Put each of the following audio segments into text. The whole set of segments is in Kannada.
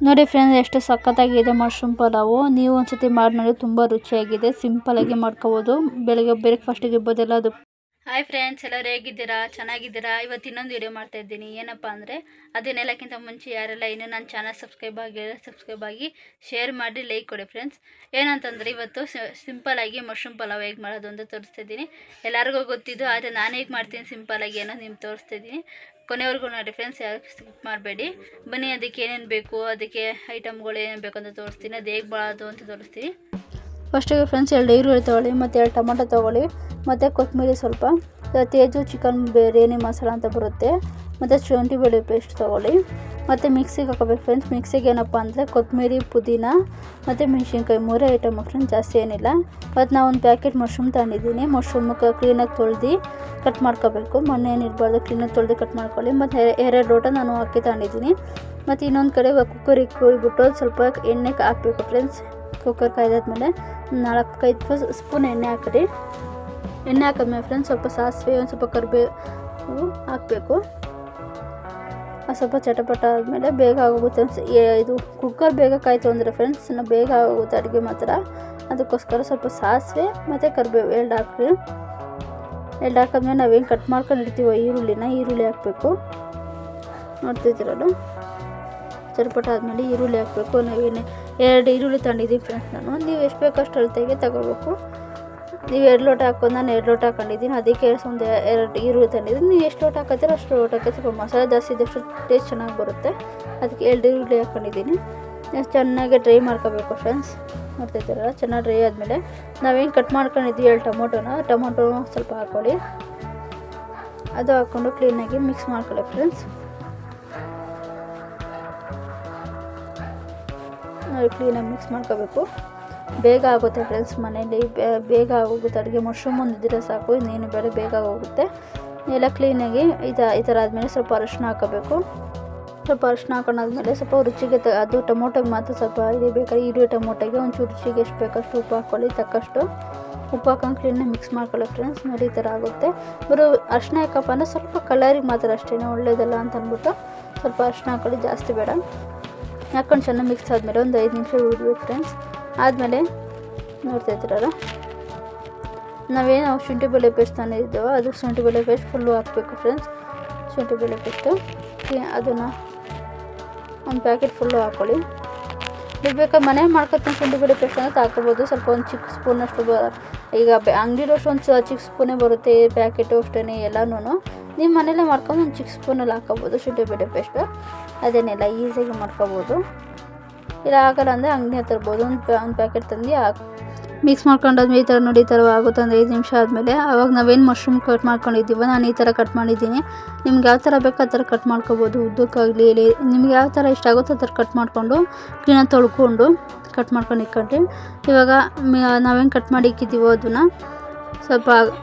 ನೋಡಿ ಫ್ರೆಂಡ್ಸ್, ಎಷ್ಟು ಸಖತ್ತಾಗಿದೆ ಮಶ್ರೂಮ್ ಪಲಾವು. ನೀವು ಒಂದ್ಸತಿ ಮಾಡಿ ನೋಡಿ, ತುಂಬ ರುಚಿಯಾಗಿದೆ. ಸಿಂಪಲಾಗಿ ಮಾಡ್ಕೋಬೋದು. ಬೆಳಗ್ಗೆ ಬ್ರೇಕ್ಫಾಸ್ಟಿಗೆ ಇರ್ಬೋದೆಲ್ಲ ಅದು. ಹಾಯ್ ಫ್ರೆಂಡ್ಸ್, ಎಲ್ಲರೂ ಹೇಗಿದ್ದೀರಾ? ಚೆನ್ನಾಗಿದ್ದೀರಾ? ಇವತ್ತು ಇನ್ನೊಂದು ವಿಡಿಯೋ ಮಾಡ್ತಾ ಇದ್ದೀನಿ. ಏನಪ್ಪ ಅಂದರೆ, ಅದನ್ನೆಲ್ಲಕ್ಕಿಂತ ಮುಂಚೆ ಯಾರೆಲ್ಲ ಇನ್ನೂ ನನ್ನ ಚಾನಲ್ ಸಬ್ಸ್ಕ್ರೈಬ್ ಆಗಿ ಶೇರ್ ಮಾಡಿ, ಲೈಕ್ ಕೊಡಿ ಫ್ರೆಂಡ್ಸ್. ಏನಂತಂದರೆ, ಇವತ್ತು ಸಿಂಪಲಾಗಿ ಮಶ್ರೂಮ್ ಪಲಾವ್ ಹೇಗೆ ಮಾಡೋದು ಅಂತ ತೋರಿಸ್ತಾ ಇದ್ದೀನಿ. ಎಲ್ಲರಿಗೂ ಗೊತ್ತಿದ್ದು, ಆದರೆ ನಾನು ಹೇಗೆ ಮಾಡ್ತೀನಿ ಸಿಂಪಲಾಗಿ ಅನ್ನೋದು ನಿಮ್ಗೆ ತೋರಿಸ್ತಾ ಇದ್ದೀನಿ. ಕೊನೆವರೆಗೂ ನೋಡಿ ಫ್ರೆಂಡ್ಸ್, ಯಾರು ಸ್ಕಿಪ್ ಮಾಡಬೇಡಿ. ಬನ್ನಿ, ಅದಕ್ಕೆ ಏನೇನು ಬೇಕು, ಅದಕ್ಕೆ ಐಟಮ್ಗಳು ಏನೇನು ಬೇಕು ಅಂತ ತೋರಿಸ್ತೀನಿ. ಅದು ಹೇಗೆ ಮಾಡೋದು ಅಂತ ತೋರಿಸ್ತೀನಿ. ಫಸ್ಟಿಗೆ ಫ್ರೆಂಡ್ಸ್, 2 ಈರುಳ್ಳಿ ತೊಗೊಳ್ಳಿ, ಮತ್ತು 2 ಟೊಮೊಟೊ ತೊಗೊಳ್ಳಿ, ಮತ್ತು ಕೊತ್ತಂಬರಿ ಸ್ವಲ್ಪ, ತೇಜು ಚಿಕನ್ ಬಿರಿಯಾನಿ ಮಸಾಲ ಅಂತ ಬರುತ್ತೆ, ಮತ್ತು ಶುಂಠಿ ಬೆಳ್ಳುಳ್ಳಿ ಪೇಸ್ಟ್ ತೊಗೊಳ್ಳಿ, ಮತ್ತು ಮಿಕ್ಸಿಗೆ ಹಾಕೋಬೇಕು ಫ್ರೆಂಡ್ಸ್. ಮಿಕ್ಸಿಗೆ ಏನಪ್ಪ ಅಂದರೆ ಕೊತ್ತಂಬರಿ, ಪುದೀನ ಮತ್ತು ಮೆಣಸಿನ್ಕಾಯಿ 3 ಐಟಮ್ ಫ್ರೆಂಡ್ಸ್, ಜಾಸ್ತಿ ಏನಿಲ್ಲ. ಮತ್ತು ನಾನು ಒಂದು ಪ್ಯಾಕೆಟ್ ಮಶ್ರೂಮ್ ತಗೊಂಡಿದ್ದೀನಿ. ಮಶ್ರೂಮ್ ಕ್ಲೀನಾಗಿ ತೊಳೆದು ಕಟ್ ಮಾಡ್ಕೋಬೇಕು. ಮಣ್ಣು ಏನಿರಬಾರ್ದು, ಕ್ಲೀನಾಗಿ ತೊಳೆದು ಕಟ್ ಮಾಡ್ಕೊಳ್ಳಿ. ಮತ್ತು 2 ಲೋಟ ನಾನು ಅಕ್ಕಿ ತಗೊಂಡಿದ್ದೀನಿ. ಮತ್ತು ಇನ್ನೊಂದು ಕಡೆ ಕುಕ್ಕರಿಗೆ ಕೊಯ್ಬಿಟ್ಟು ಸ್ವಲ್ಪ ಎಣ್ಣೆ ಹಾಕಬೇಕು ಫ್ರೆಂಡ್ಸ್. ಕುಕ್ಕರ್ ಕಾಯ್ದಾದ್ಮೇಲೆ 4-5 ಸ್ಪೂನ್ ಎಣ್ಣೆ ಹಾಕಿರಿ. ಎಣ್ಣೆ ಹಾಕಿದ್ಮೇಲೆ ಫ್ರೆಂಡ್ಸ್, ಸ್ವಲ್ಪ ಸಾಸಿವೆ, ಒಂದು ಸ್ವಲ್ಪ ಕರಿಬೇವು ಹಾಕಬೇಕು. ಸ್ವಲ್ಪ ಚಟಪಟ ಆದಮೇಲೆ ಬೇಗ ಆಗೋಗುತ್ತೆ. ಇದು ಕುಕ್ಕರ್ ಬೇಗ ಕಾಯ್ತು ಅಂದರೆ ಫ್ರೆಂಡ್ಸ್, ಬೇಗ ಆಗೋಗುತ್ತೆ ಅಡುಗೆ ಮಾತ್ರ. ಅದಕ್ಕೋಸ್ಕರ ಸ್ವಲ್ಪ ಸಾಸಿವೆ ಮತ್ತು ಕರಿಬೇವು 2 ಹಾಕ್ರಿ. 2 ಹಾಕಿದ್ಮೇಲೆ ನಾವೇನು ಕಟ್ ಮಾಡ್ಕೊಂಡು ಇಡ್ತೀವೋ ಈರುಳ್ಳಿ ಹಾಕಬೇಕು. ನೋಡ್ತಿದ್ದೀರಲ್ಲ, ಚಟಪಟ ಆದಮೇಲೆ ಈರುಳ್ಳಿ ಹಾಕಬೇಕು. ನಾವೇನು 2 ಈರುಳ್ಳಿ ತಗೊಂಡಿದ್ದೀನಿ ಫ್ರೆಂಡ್ಸ್ ನಾನು. ನೀವು ಎಷ್ಟು ಬೇಕೋ ಅಷ್ಟು ಅಳತೆಗೆ ತಗೋಬೇಕು. ನೀವು 2 ಲೋಟ ಹಾಕೋದು, ನಾನು 2 ಲೋಟ ಹಾಕೊಂಡಿದ್ದೀನಿ. ಅದಕ್ಕೆ ಒಂದು 2 ಈರುಳ್ಳಿ ತಂದಿದ್ದೀನಿ. ನೀವು ಎಷ್ಟು ಲೋಟ ಹಾಕೋತೀರೋ ಅಷ್ಟು ಲೋಟಕ್ಕೆ ಸ್ವಲ್ಪ ಮಸಾಲೆ ಜಾಸ್ತಿ ಇದ್ದಷ್ಟು ಟೇಸ್ಟ್ ಚೆನ್ನಾಗಿ ಬರುತ್ತೆ. ಅದಕ್ಕೆ 2 ಈರುಳ್ಳಿ ಹಾಕ್ಕೊಂಡಿದ್ದೀನಿ. ಚೆನ್ನಾಗಿ ಡ್ರೈ ಮಾಡ್ಕೋಬೇಕು ಫ್ರೆಂಡ್ಸ್. ಮಾಡ್ತಿದ್ದೀರಲ್ಲ, ಚೆನ್ನಾಗಿ ಡ್ರೈ ಆದಮೇಲೆ ನಾವೇನು ಕಟ್ ಮಾಡ್ಕೊಂಡಿದ್ದೀವಿ 2 ಟೊಮೊಟೊ ಸ್ವಲ್ಪ ಹಾಕ್ಕೊಳ್ಳಿ. ಅದು ಹಾಕ್ಕೊಂಡು ಕ್ಲೀನಾಗಿ ಮಿಕ್ಸ್ ಮಾಡ್ಕೊಳ್ಳಿ ಫ್ರೆಂಡ್ಸ್. ನಾವು ಕ್ಲೀನಾಗಿ ಮಿಕ್ಸ್ ಮಾಡ್ಕೋಬೇಕು. ಬೇಗ ಆಗುತ್ತೆ ಫ್ರೆಂಡ್ಸ್, ಮನೇಲಿ ಬೇಗ ಆಗೋಗುತ್ತೆ ಅಡುಗೆ. ಮಶ್ರೂಮ್ ಒಂದಿದ್ರೆ ಸಾಕು, ಇನ್ನೇನು ಬೇಡ, ಬೇಗ ಆಗೋಗುತ್ತೆ. ಎಲ್ಲ ಕ್ಲೀನಾಗಿ ಈ ಥರ ಆದಮೇಲೆ ಸ್ವಲ್ಪ ಅರಿಶಿನ ಹಾಕೋಬೇಕು. ಸ್ವಲ್ಪ ಅರಿಶಿನ ಹಾಕೊಂಡಾದ್ಮೇಲೆ ಸ್ವಲ್ಪ ರುಚಿಗೆ ಅದು ಟೊಮೊಟೊಗೆ ಮಾತ್ರ ಸ್ವಲ್ಪ ಬೇಕಾದ್ರೆ ಈರುಳ್ಳಿ ಟೊಮೊಟೊಗೆ ಒಂಚೂರು ರುಚಿಗೆ ಎಷ್ಟು ಬೇಕಷ್ಟು ಉಪ್ಪು ಹಾಕ್ಕೊಳ್ಳಿ. ತಕ್ಕಷ್ಟು ಉಪ್ಪು ಹಾಕೊಂಡು ಕ್ಲೀನಾಗಿ ಮಿಕ್ಸ್ ಮಾಡ್ಕೊಳ್ಳಿ ಫ್ರೆಂಡ್ಸ್. ನೋಡಿ, ಈ ಥರ ಆಗುತ್ತೆ. ಬರೋ ಅರಿಶಿನ ಯಾಕಪ್ಪ ಅಂದರೆ ಸ್ವಲ್ಪ ಕಲರಿಗೆ ಮಾತ್ರ ಅಷ್ಟೇ, ಒಳ್ಳೇದಲ್ಲ ಅಂತ ಅಂದ್ಬಿಟ್ಟು ಸ್ವಲ್ಪ ಅರಿಶಿನ ಹಾಕ್ಕೊಳ್ಳಿ, ಜಾಸ್ತಿ ಬೇಡ. ಹಾಕ್ಕೊಂಡು ಚೆನ್ನಾಗಿ ಮಿಕ್ಸ್ ಆದಮೇಲೆ ಒಂದು 5 ನಿಮಿಷ ಬಿಡಬೇಕು ಫ್ರೆಂಡ್ಸ್. ಆದಮೇಲೆ ನೋಡ್ತಾ ಇದ್ದೀರಲ್ಲ, ನಾವೇನು ಶುಂಠಿ ಬೆಳ್ಳುಳ್ಳಿ ಪೇಸ್ಟ್ ತಂದಿದ್ದೇವೋ ಅದು ಶುಂಠಿ ಬೆಳ್ಳುಳ್ಳಿ ಪೇಸ್ಟ್ ಫುಲ್ಲು ಹಾಕಬೇಕು ಫ್ರೆಂಡ್ಸ್. ಶುಂಠಿ ಬೆಳ್ಳುಳ್ಳಿ ಪೇಸ್ಟು ಅದನ್ನು ಒಂದು ಪ್ಯಾಕೆಟ್ ಫುಲ್ಲು ಹಾಕ್ಕೊಳ್ಳಿ. ನೀವು ಬೇಕಾದ್ರೆ ಮನೆ ಮಾಡ್ಕೊತೀನಿ ಶುಂಠಿ ಬೆಳ್ಳುಳ್ಳಿ ಪೇಸ್ಟ್ ಅಂತ ಹಾಕೋಬೋದು. ಸ್ವಲ್ಪ ಒಂದು ಚಿಕ್ಕ ಸ್ಪೂನಷ್ಟು ಈಗ ಅಂಗಡಿಲೋಷ್ಟು ಒಂದು ಚಿಕ್ಕ ಸ್ಪೂನೇ ಬರುತ್ತೆ ಪ್ಯಾಕೆಟು ಅಷ್ಟೇ ಎಲ್ಲನೂ. ನೀವು ಮನೇಲೇ ಮಾಡ್ಕೊಂಡು ಒಂದು ಚಿಕ್ಕ ಸ್ಪೂನಲ್ಲಿ ಹಾಕೋಬೋದು ಶುಂಠಿ ಬೆಳ್ಳುಳ್ಳಿ ಪೇಸ್ಟು. ಅದೇನೆಲ್ಲ ಈಸಿಯಾಗಿ ಮಾಡ್ಕೋಬೋದು. ಇಲ್ಲ ಆಗಲ್ಲ ಅಂದರೆ ಅಂಗಡಿ ತರ್ಬೋದು. ಒಂದು ಪ್ಯಾಕೆಟ್ ತಂದು ಮಿಕ್ಸ್ ಮಾಡ್ಕೊಂಡಾದ್ಮೇಲೆ ಈ ಥರ ನೋಡಿ, ಈ ಥರ ಆಗುತ್ತೆ. ಒಂದು 5 ನಿಮಿಷ ಆದಮೇಲೆ ಆವಾಗ ನಾವೇನು ಮಶ್ರೂಮ್ ಕಟ್ ಮಾಡ್ಕೊಂಡಿದ್ದೀವೋ ನಾನು ಈ ಥರ ಕಟ್ ಮಾಡಿದ್ದೀನಿ. ನಿಮ್ಗೆ ಯಾವ ಥರ ಬೇಕೋ ಆ ಥರ ಕಟ್ ಮಾಡ್ಕೋಬೋದು. ಉದ್ದಕ್ಕಾಗಲಿ, ನಿಮ್ಗೆ ಯಾವ ಥರ ಇಷ್ಟ ಆಗುತ್ತೋ ಆ ಥರ ಕಟ್ ಮಾಡಿಕೊಂಡು ಕ್ಲೀನಾಗಿ ತೊಳ್ಕೊಂಡು ಕಟ್ ಮಾಡ್ಕೊಂಡು ಇಟ್ಕೊಂಡ್ರಿ. ಇವಾಗ ನಾವೇನು ಕಟ್ ಮಾಡಿ ಇಕ್ಕಿದ್ದೀವೋ ಅದನ್ನು ಸ್ವಲ್ಪ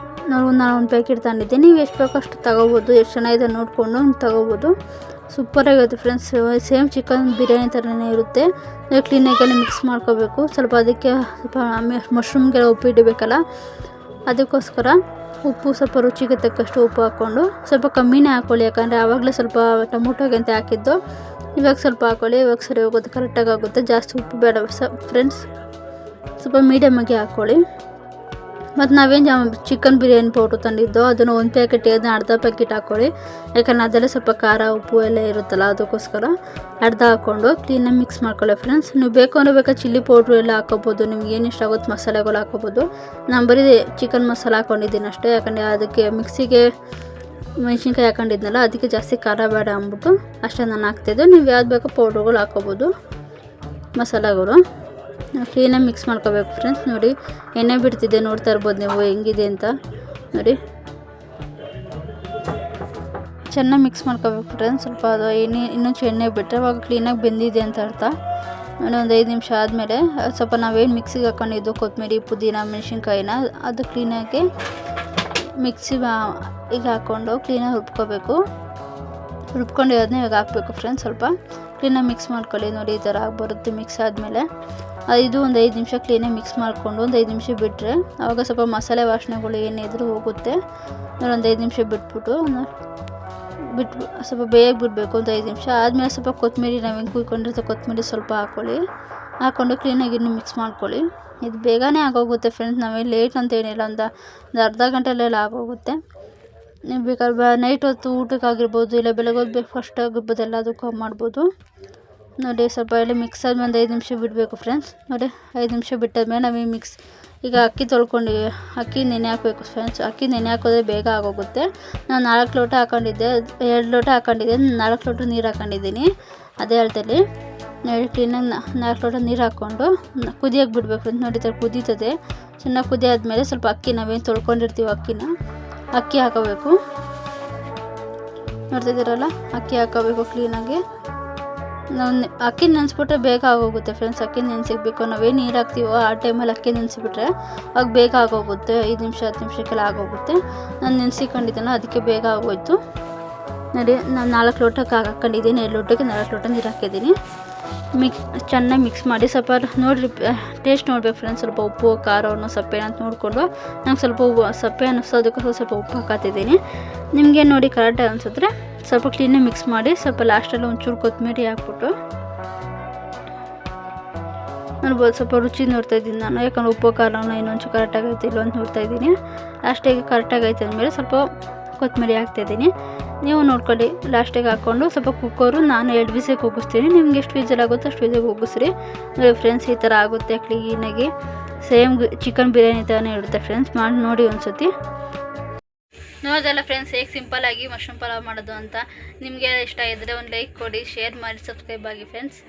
ನಾನು ಒಂದು ಪ್ಯಾಕೆಟ್ ತಗೊಂಡಿದ್ದೆ. ನೀವು ಎಷ್ಟು ಬೇಕೋ ಅಷ್ಟು ತೊಗೋಬೋದು. ಎಷ್ಟು ಚೆನ್ನಾಗಿದೆ ನೋಡಿಕೊಂಡು ತೊಗೋಬೋದು. ಸೂಪರಾಗಿರುತ್ತೆ ಫ್ರೆಂಡ್ಸ್. ಸೇಮ್ ಚಿಕನ್ ಬಿರಿಯಾನಿ ಥರನೇ ಇರುತ್ತೆ. ಕ್ಲೀನಾಗೆಲ್ಲ ಮಿಕ್ಸ್ ಮಾಡ್ಕೋಬೇಕು. ಸ್ವಲ್ಪ ಅದಕ್ಕೆ ಸ್ವಲ್ಪ ಮಶ್ರೂಮ್ಗೆಲ್ಲ ಉಪ್ಪು ಇಡಬೇಕಲ್ಲ, ಅದಕ್ಕೋಸ್ಕರ ಉಪ್ಪು ಸ್ವಲ್ಪ ರುಚಿಗೆ ತಕ್ಕಷ್ಟು ಉಪ್ಪು ಹಾಕ್ಕೊಂಡು ಸ್ವಲ್ಪ ಕಮ್ಮಿನೇ ಹಾಕ್ಕೊಳ್ಳಿ. ಯಾಕಂದರೆ ಆವಾಗಲೇ ಸ್ವಲ್ಪ ಟೊಮೊಟೊಗೆ ಅಂತ ಹಾಕಿದ್ದು, ಇವಾಗ ಸ್ವಲ್ಪ ಹಾಕ್ಕೊಳ್ಳಿ. ಇವಾಗ ಸರಿ ಹೋಗುತ್ತೆ, ಕರೆಕ್ಟಾಗಿ ಆಗುತ್ತೆ. ಜಾಸ್ತಿ ಉಪ್ಪು ಬೇಡ ಫ್ರೆಂಡ್ಸ್, ಸ್ವಲ್ಪ ಮೀಡಿಯಮಾಗಿ ಹಾಕ್ಕೊಳ್ಳಿ. ಮತ್ತು ನಾವೇನು ಚಿಕನ್ ಬಿರಿಯಾನಿ ಪೌಡ್ರ್ ತಂದಿದ್ದೋ ಅದನ್ನು ಒಂದು ಪ್ಯಾಕೆಟ್ ಅರ್ಧ ಪ್ಯಾಕೆಟ್ ಹಾಕ್ಕೊಳ್ಳಿ. ಯಾಕಂದರೆ ಅದೆಲ್ಲ ಸ್ವಲ್ಪ ಖಾರ ಉಪ್ಪು ಎಲ್ಲ ಇರುತ್ತಲ್ಲ, ಅದಕ್ಕೋಸ್ಕರ ಅರ್ಧ ಹಾಕ್ಕೊಂಡು ಕ್ಲೀನಾಗಿ ಮಿಕ್ಸ್ ಮಾಡ್ಕೊಳ್ಳಿ ಫ್ರೆಂಡ್ಸ್. ನೀವು ಬೇಕು ಅಂದರೆ ಬೇಕಾದ್ರೆ ಚಿಲ್ಲಿ ಪೌಡ್ರು ಎಲ್ಲ ಹಾಕೋಬೋದು. ನಿಮ್ಗೆ ಏನು ಇಷ್ಟ ಆಗುತ್ತೆ ಮಸಾಲೆಗಳು ಹಾಕೋಬೋದು. ನಾನು ಬರೀ ಚಿಕನ್ ಮಸಾಲ ಹಾಕ್ಕೊಂಡಿದ್ದೀನಿ ಅಷ್ಟೇ. ಯಾಕಂದರೆ ಅದಕ್ಕೆ ಮಿಕ್ಸಿಗೆ ಮೆಣಸಿನ್ಕಾಯಿ ಹಾಕೊಂಡಿದ್ನಲ್ಲ, ಅದಕ್ಕೆ ಜಾಸ್ತಿ ಖಾರ ಬೇಡ ಅಂದ್ಬಿಟ್ಟು ಅಷ್ಟೇ ನಾನು ಹಾಕ್ತಿದ್ದೆ. ನೀವು ಯಾವ್ದು ಬೇಕೋ ಪೌಡ್ರುಗಳು ಹಾಕೋಬೋದು, ಮಸಾಲೆಗಳು. ಕ್ಲೀನಾಗಿ ಮಿಕ್ಸ್ ಮಾಡ್ಕೋಬೇಕು ಫ್ರೆಂಡ್ಸ್. ನೋಡಿ, ಎಣ್ಣೆ ಬಿಡ್ತಿದ್ದೆ, ನೋಡ್ತಾ ಇರ್ಬೋದು ನೀವು ಹೆಂಗಿದೆ ಅಂತ. ನೋಡಿ, ಚೆನ್ನಾಗಿ ಮಿಕ್ಸ್ ಮಾಡ್ಕೋಬೇಕು ಫ್ರೆಂಡ್ಸ್. ಸ್ವಲ್ಪ ಅದು ಇನ್ನೊಂಚು ಎಣ್ಣೆ ಬಿಟ್ಟರೆ ಅವಾಗ ಕ್ಲೀನಾಗಿ ಬೆಂದಿದೆ ಅಂತ ಅರ್ಥ. ನೋಡಿ, ಒಂದು 5 ನಿಮಿಷ ಆದಮೇಲೆ ಸ್ವಲ್ಪ ನಾವೇನು ಮಿಕ್ಸಿಗೆ ಹಾಕ್ಕೊಂಡಿದ್ದು ಕೊತ್ತಂಬರಿ, ಪುದೀನ, ಮೆಣಸಿನ್ಕಾಯಿನ ಅದು ಕ್ಲೀನಾಗಿ ಈಗ ಹಾಕ್ಕೊಂಡು ಕ್ಲೀನಾಗಿ ರುಬ್ಕೊಂಡು ಅದನ್ನ ಇವಾಗ ಹಾಕಬೇಕು ಫ್ರೆಂಡ್ಸ್. ಸ್ವಲ್ಪ ಕ್ಲೀನಾಗಿ ಮಿಕ್ಸ್ ಮಾಡ್ಕೊಳ್ಳಿ. ನೋಡಿ, ಈ ಥರ ಬರುತ್ತೆ. ಮಿಕ್ಸ್ ಆದಮೇಲೆ ಇದು ಒಂದು 5 ನಿಮಿಷ ಕ್ಲೀನಾಗಿ ಮಿಕ್ಸ್ ಮಾಡಿಕೊಂಡು ಒಂದು 5 ನಿಮಿಷ ಬಿಟ್ಟರೆ ಆವಾಗ ಸ್ವಲ್ಪ ಮಸಾಲೆ ವಾಸನೆಗಳು ಏನಿದ್ರು ಹೋಗುತ್ತೆ. ಒಂದು 5 ನಿಮಿಷ ಬಿಟ್ಬಿಟ್ಟು ಬಿಟ್ಟು ಸ್ವಲ್ಪ ಬೇಯಕ್ಕೆ ಬಿಡಬೇಕು ಒಂದು 5 ನಿಮಿಷ. ಆದಮೇಲೆ ಸ್ವಲ್ಪ ಕೊತ್ತಂಬರಿ, ನಾವು ಹೆಂಗೆ ಕುಯ್ಕೊಂಡಿರ್ತೀವಿ ಕೊತ್ತಂಬರಿ ಸ್ವಲ್ಪ ಹಾಕ್ಕೊಂಡು ಕ್ಲೀನಾಗಿ ಇನ್ನು ಮಿಕ್ಸ್ ಮಾಡ್ಕೊಳ್ಳಿ. ಇದು ಬೇಗನೆ ಆಗೋಗುತ್ತೆ ಫ್ರೆಂಡ್ಸ್, ನಾವೇನು ಲೇಟ್ ಅಂತ ಏನಿಲ್ಲ, ಒಂದು ಅರ್ಧ ಗಂಟೆಲೆಲ್ಲ ಆಗೋಗುತ್ತೆ. ನೀವು ಬೇಕಾದ್ರೆ ನೈಟ್ ಹೊತ್ತು ಊಟಕ್ಕಾಗಿರ್ಬೋದು, ಇಲ್ಲ ಬೆಳಗ್ಗೆ ಹೊತ್ತು ಬ್ರೇಕ್ಫಾಸ್ಟ್ ಆಗಿರ್ಬೋದು, ಎಲ್ಲದಕ್ಕೂ ಮಾಡ್ಬೋದು. ನೋಡಿ ಸ್ವಲ್ಪ ಎಲ್ಲ ಮಿಕ್ಸ್ ಆದ್ಮೇಲೆ ಒಂದು 5 ನಿಮಿಷ ಬಿಡಬೇಕು ಫ್ರೆಂಡ್ಸ್. ನೋಡಿ 5 ನಿಮಿಷ ಬಿಟ್ಟಾದ್ಮೇಲೆ ನಾವು ಈಗ ಅಕ್ಕಿ ತೊಳ್ಕೊಂಡಿವಿ, ಅಕ್ಕಿ ನೆನೆ ಹಾಕಬೇಕು ಫ್ರೆಂಡ್ಸ್. ಅಕ್ಕಿ ನೆನೆ ಹಾಕೋದ್ರೆ ಬೇಗ ಆಗೋಗುತ್ತೆ. ನಾನು 4 ಲೋಟ ಹಾಕೊಂಡಿದ್ದೆ, 2 ಲೋಟ ಹಾಕೊಂಡಿದ್ದೆ, 4 ಲೋಟ ನೀರು ಹಾಕೊಂಡಿದ್ದೀನಿ. ಅದೇ ಅಳತೆಯಲ್ಲಿ ನೋಡಿ ಕ್ಲೀನಾಗಿ 4 ಲೋಟ ನೀರು ಹಾಕ್ಕೊಂಡು ಕುದಿಯೋಕ್ಕೆ ಬಿಡಬೇಕು ಫ್ರೆಂಡ್ಸ್. ನೋಡಿ ಥರ ಕುದೀತದೆ, ಚೆನ್ನಾಗಿ ಕುದಿ ಆದಮೇಲೆ ಸ್ವಲ್ಪ ಅಕ್ಕಿ ನಾವೇನು ತೊಳ್ಕೊಂಡಿರ್ತೀವಿ ಅಕ್ಕಿ ಹಾಕೋಬೇಕು. ನೋಡ್ತಿದ್ದೀರಲ್ಲ, ಅಕ್ಕಿ ಹಾಕೋಬೇಕು ಕ್ಲೀನಾಗಿ. ನಾವು ಅಕ್ಕಿ ನೆನೆಸ್ಬಿಟ್ರೆ ಬೇಗ ಆಗೋಗುತ್ತೆ ಫ್ರೆಂಡ್ಸ್. ಅಕ್ಕಿ ನೆನೆಸಿಕ್ಬೇಕು, ನಾವೇನು ನೀರು ಹಾಕ್ತೀವೋ ಆ ಟೈಮಲ್ಲಿ ಅಕ್ಕಿ ನೆನೆಸಿಬಿಟ್ರೆ ಆಗ ಬೇಗ ಆಗೋಗುತ್ತೆ. 5 ನಿಮಿಷ 10 ನಿಮಿಷಕ್ಕೆಲ್ಲ ಆಗೋಗುತ್ತೆ. ನಾನು ನೆನೆಸಿಕೊಂಡಿದ್ದೆನಲ್ಲ ಅದಕ್ಕೆ ಬೇಗ ಆಗೋಯ್ತು. ನೋಡಿ ನಾನು 4 ಲೋಟಕ್ಕೆ ಹಾಕೊಂಡಿದ್ದೀನಿ, 2 ಲೋಟಕ್ಕೆ 4 ಲೋಟ ನೀರು ಹಾಕಿದ್ದೀನಿ. ಚೆನ್ನಾಗಿ ಮಿಕ್ಸ್ ಮಾಡಿ ಸ್ವಲ್ಪ ನೋಡಿರಿ, ಟೇಸ್ಟ್ ನೋಡ್ಬೇಕು ಫ್ರೆಂಡ್ಸ್. ಸ್ವಲ್ಪ ಉಪ್ಪು ಖಾರವನ್ನು ಸಪ್ಪೆ ಅಂತ ನೋಡಿಕೊಂಡು ನಂಗೆ ಸ್ವಲ್ಪ ಸಪ್ಪೆ ಅನ್ನಿಸೋದಕ್ಕೋಸ್ಕರ ಸ್ವಲ್ಪ ಉಪ್ಪು ಹಾಕತ್ತಿದ್ದೀನಿ. ನಿಮಗೆ ನೋಡಿ ಕರೆಕ್ಟಾಗಿ ಅನಿಸಿದ್ರೆ ಸ್ವಲ್ಪ ಕ್ಲೀನಾಗಿ ಮಿಕ್ಸ್ ಮಾಡಿ, ಸ್ವಲ್ಪ ಲಾಸ್ಟಲ್ಲಿ ಒಂಚೂರು ಕೊತ್ತಂಬರಿ ಹಾಕ್ಬಿಟ್ಟು ನೋಡ್ಬೋದು. ಸ್ವಲ್ಪ ರುಚಿ ನೋಡ್ತಾಯಿದ್ದೀನಿ ನಾನು, ಯಾಕಂದ್ರೆ ಉಪ್ಪು ಖಾರನ ಇನ್ನೊಂಚೂರು ಕರೆಕ್ಟಾಗಿ ಐತೆ ಇಲ್ಲ ಅಂತ ನೋಡ್ತಾಯಿದ್ದೀನಿ. ಲಾಸ್ಟಿಗೆ ಕರೆಕ್ಟಾಗಿ ಐತೆ ಅಂದಮೇಲೆ ಸ್ವಲ್ಪ ಕೊತ್ತಂಬರಿ ಹಾಕ್ತಾಯಿದ್ದೀನಿ. ನೀವು ನೋಡ್ಕೊಳ್ಳಿ. ಲಾಸ್ಟಿಗೆ ಹಾಕ್ಕೊಂಡು ಸ್ವಲ್ಪ ಕುಕ್ಕರು ನಾನು 2 ವಿಸಿಲ್ ಕೂಗಿಸ್ತೀನಿ. ನಿಮ್ಗೆ ಎಷ್ಟು ವಿಸಿಲ್ ಆಗುತ್ತೋ ಅಷ್ಟು ವಿಸಿಲ್ ಕೂಗಿಸ್ರಿ. ನೋಡಿ ಫ್ರೆಂಡ್ಸ್, ಈ ಥರ ಆಗುತ್ತೆ ಕ್ಲೀನಾಗಿ. ಸೇಮ್ ಚಿಕನ್ ಬಿರಿಯಾನಿ ಥರನೇ ಇರುತ್ತೆ ಫ್ರೆಂಡ್ಸ್. ಮಾಡಿ ನೋಡಿ ಒಂದ್ಸತಿ. ನೋಡೋದಲ್ಲ ಫ್ರೆಂಡ್ಸ್, ಹೇಗೆ ಸಿಂಪಲ್ಲಾಗಿ ಮಶ್ರೂಮ್ ಪಲಾವ್ ಮಾಡೋದು ಅಂತ. ನಿಮಗೆ ಇಷ್ಟ ಇದ್ದರೆ ಒಂದು ಲೈಕ್ ಕೊಡಿ, ಶೇರ್ ಮಾಡಿ, ಸಬ್ಸ್ಕ್ರೈಬ್ ಆಗಿ ಫ್ರೆಂಡ್ಸ್.